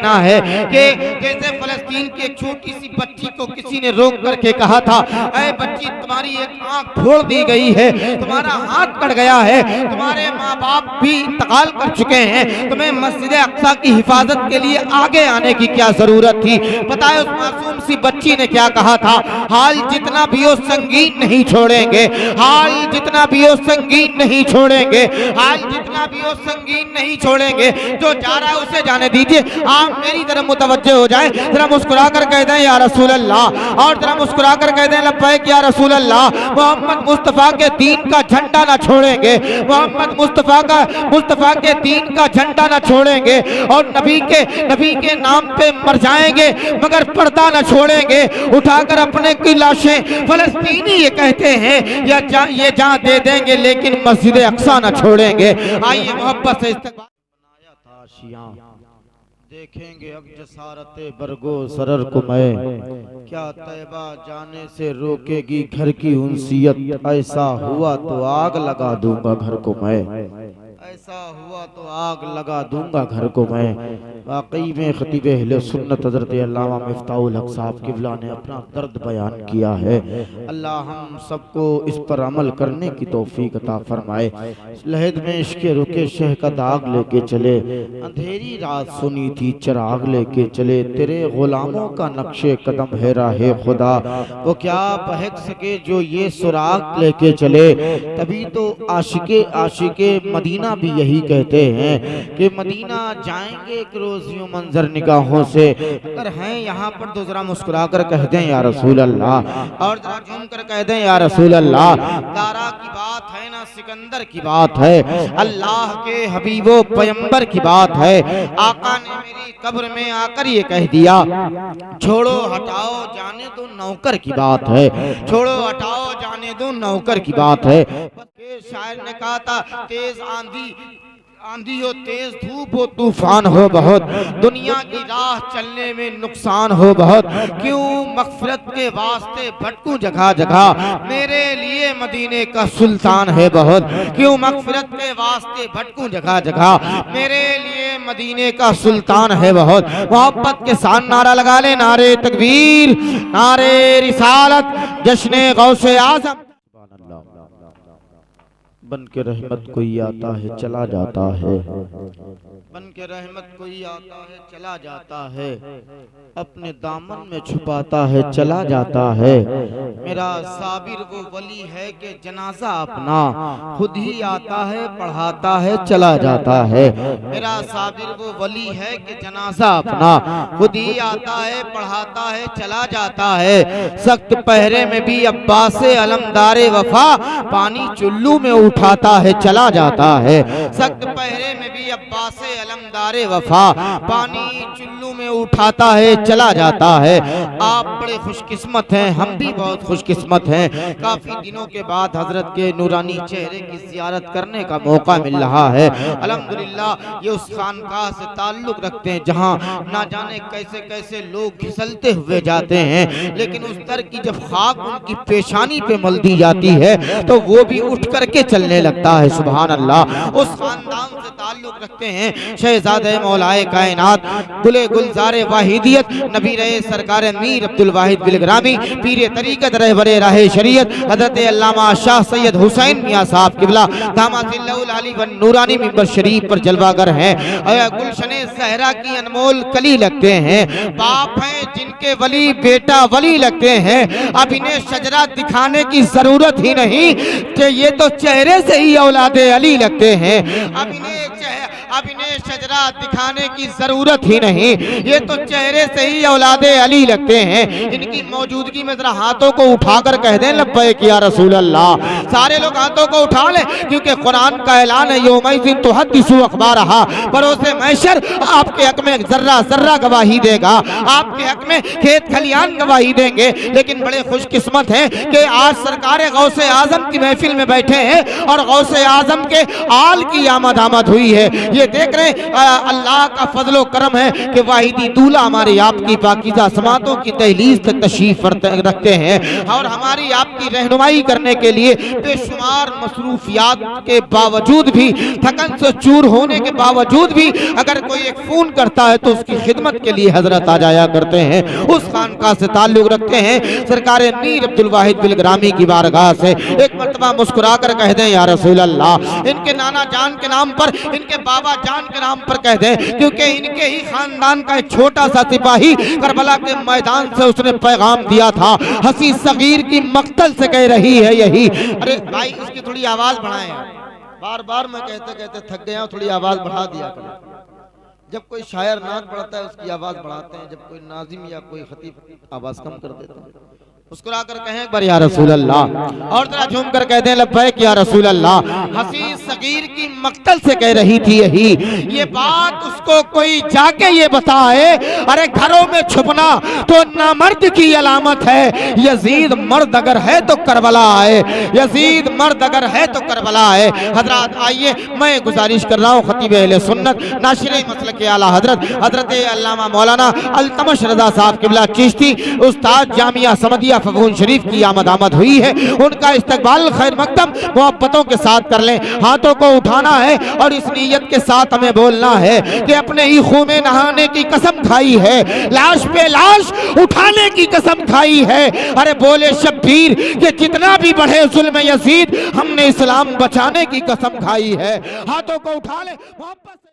कहना है कि जैसे फलस्तीन की एक छोटी सी बच्ची को किसी ने रोक करके कहा था, ऐ बच्ची तुम्हारी एक आंख फोड़ दी गई है, तुम्हारा हाथ कट गया है, तुम्हारे माँ बाप भी इंतकाल कर चुके हैं, तुम्हें मस्जिद अक्सा की हिफाजत के लिए आगे आने की क्या जरूरत थी। पता है उस मासूम सी बच्ची ने क्या कहा था, हाल जितना भी हो संगीत नहीं छोड़ेंगे, हाल जितना भी हो संगीत नहीं छोड़ेंगे, हाल जितना भी हो संगीत नहीं छोड़ेंगे। जो जा रहा है उसे जाने दीजिए, आप मेरी तरफ मुतवज्जे हो जाएं, जरा मुस्कुरा कर कह दें या रसूल अल्लाह, और जरा मुस्कुरा कर कह दें लब्बैक या रसूल अल्लाह। मोहम्मद मुस्तफा के दीन का झंडा ना छोड़ेंगे, मोहम्मद मुस्तफा के दीन का झंडा ना छोड़ेंगे, और नबी के नाम पे मर जाएंगे मगर पर्दा ना छोड़ेंगे। उठाकर अपने की लाशें फलस्तीनी ये कहते हैं ये जान दे देंगे लेकिन मस्जिद अक्सा ना छोड़ेंगे। आइए मोहब्बत से इस्तकबाल बनाया था आशियां, देखेंगे अब जसारते बरगो सरर को मैं, क्या तैबा जाने से रोकेगी घर की उनसियत, ऐसा हुआ तो आग लगा दूंगा घर को मैं, ऐसा हुआ तो आग लगा दूंगा घर को मैं। वाकई में खतीब अहले सुन्नत हज़रत अल्लामा मिफ्ताहुल हक साहब किबला ने अपना दर्द बयान किया है। अल्लाह हम सबको इस पर अमल करने की तौफीक अता फरमाए। लहद में इश्क़ रुके शह का दाग लेके चले, अंधेरी रात सुनी थी चिराग लेके चले, तेरे गुलामों का नक्शे कदम है राहे खुदा, वो क्या बहक सके जो ये सुराग लेके चले। तभी तो आशिके मदीना भी यही कहते हैं कि मदीना जाएंगे एक रोज यूं मंजर निगाहों से, अगर हैं यहाँ पर तो जरा मुस्कुरा कर कह दें या रसूल अल्लाह, और जरा झूम कर कह दें या रसूल अल्लाह। दारा की बात है ना सिकंदर की बात है, अल्लाह के हबीबो पैगंबर की बात है। आका ने मेरी कब्र में आकर ये कह दिया, छोड़ो हटाओ जाने दो नौकर की बात है, छोड़ो हटाओ जाने दो नौकर की बात है। शायर ने कहा था, तेज आंधी हो तेज धूप हो तूफान हो बहुत, दुनिया की राह चलने में नुकसान हो बहुत, क्यों मगफिरत के वास्ते भटकूं जगह जगह, मेरे लिए मदीने का सुल्तान है बहुत, क्यों मगफिरत के वास्ते भटकूं जगह जगह, मेरे लिए मदीने का सुल्तान है बहुत। मोहब्बत के साथ नारा लगा ले, नारे तकबीर, नारे रिसालत, जश्न गौसे आज़म। बन के रहमत कोई आता है चला जाता है, बन के रहमत कोई आता है चला जाता है, अपने दामन में छुपाता है चला जाता है। मेरा साबिर वो वली है कि जनाजा अपना खुद ही आता है पढ़ाता है चला जाता है। मेरा साबिर वो वली है कि जनाजा अपना खुद ही आता है पढ़ाता है चला जाता है। सख्त पहरे में भी अब्बास अलमदारे वफा पानी चुल्लू में उठाता है चला जाता है। सख्त पहरे में भी अब्बास अलमदारे वफा पानी चुल्लू में उठाता है चला जाता है। आप बड़े खुशकिस्मत हैं, हम भी बहुत खुशकिस्मत हैं। काफी दिनों के बाद हजरत के नूरानी चेहरे की ज़ियारत करने का मौका मिल रहा है। अल्हम्दुलिल्लाह ये उस खानकाह से ताल्लुक रखते हैं जहां ना जाने कैसे कैसे लोग घिसलते हुए जाते हैं, लेकिन उस दर की जब खाक उनकी पेशानी पे मल दी जाती है तो वो भी उठ करके चलने लगता है। सुभान अल्लाह। उस खानदान से ताल्लुक रखते हैं शहजादे मौलाए कायनात गुले गुलजारे वाहिदियत नबी रहे सरकार मीर अब्दुल वाहिद बिलग्रामी पीर तरीकत रहबरे राहे शरीयत हजरत अल्लामा शाह सैयद हुसैन मियां साहब किबला दामातिल्लाहुल अली व नूरानी मिंबर शरीफ पर जलवागर हैं। गुलशने सहरा की अनमोल कली लगते हैं। बाप हैं जिनके वली बेटा वली लगते हैं। अब इन्हें शजरा दिखाने की जरूरत ही नहीं कि ये तो चेहरे से ही औलादे अली लगते हैं। अब इन्हें शजरा दिखाने की जरूरत ही नहीं, ये तो चेहरे से ही औलादे अली लगते हैं। इनकी मौजूदगी में जरा हाथों को उठाकर कह दें लब्बैक या रसूल अल्लाह। सारे लोग हाथों को उठा ले, क्योंकि कुरान का ऐलान है यौमइज़िन तुहद्दिसु अखबारहा, परोसे महशर आपके हक में जर्रा जर्रा गवाही देगा, आपके हक में खेत खलियान गवाही देंगे। लेकिन बड़े खुशकिस्मत हैं कि आज सरकार गौसे आजम की महफिल में बैठे हैं और गौसे आजम के आल की आमद हुई है। ये देख रहे हैं अल्लाह का फजलो करम है कि वाहिदी दूल्हा हमारे आपकी पाकीज़ा समातों की दहलीज तक तशरीफ रखते हैं और हमारी आपकी रहनुमाई करने के लिए बेशुमार मसरूफियात के बावजूद भी, थकन से चूर होने के बावजूद भी अगर कोई एक फोन करता है तो उसकी खिदमत के लिए हजरत आ जाया करते हैं। उस खानका से ताल्लुक रखते हैं। सरकार मीर अब्दुल वाहिद बिलग्रामी की बारगाह से एक मर्तबा मुस्कुरा कर कह दें या रसूल अल्लाह, इनके नाना जान के नाम पर, इनके बाबा जान के नाम पर कह दें, क्योंकि इनके ही खानदान का एक छोटा सा सिपाही करबला के मैदान से उसने पैगाम दिया था, हसी सगीर की मक्तल से कह रही है यही। अरे भाई इसकी थोड़ी आवाज बढ़ाएं, बार बार मैं कहते कहते थक गया हूं, थोड़ी आवाज बढ़ा दिया करें। जब कोई शायर नात पढ़ता है उसकी आवाज बढ़ाते हैं, जब कोई नाजिम या कोई खतीब आवाज कम कर देते हैं। मुस्कुरा कर कहें एक बार या रसूल अल्लाह, और जरा झूम कर कहते हैं लब्बैक या रसूल अल्लाह। हसी सगीर की मक्तल से कह रही थी यही। ये बात उसको कोई जाके ये बताए, अरे घरों में छुपना तो नामर्द की अलामत है। यजीद मर्द अगर है तो करबला आए, यजीद मर्द अगर है तो करबला आए। हजरत आइए, मैं गुजारिश कर रहा हूँ खतीब अहले सुन्नत नाशिर मसलक के आला हजरत हजरत अल्लामा मौलाना अल्तमश रजा साहब किबला चिश्ती उस्ताद जामिया समदिया फगून शरीफ की आमद हुई है। उनका इस्तकबाल खैर मकदम मोहब्बतों के साथ कर लें। हाथों को उठाना है और इस नीयत के साथ हमें बोलना है कि अपने ही खून में नहाने की कसम खाई है, लाश पे लाश उठाने की कसम खाई है। अरे बोले शब्बीर कि जितना भी बढ़े जुल्म यजीद, हमने इस्लाम बचाने की कसम खाई है। हाथों को उठा ले मोहब्बत।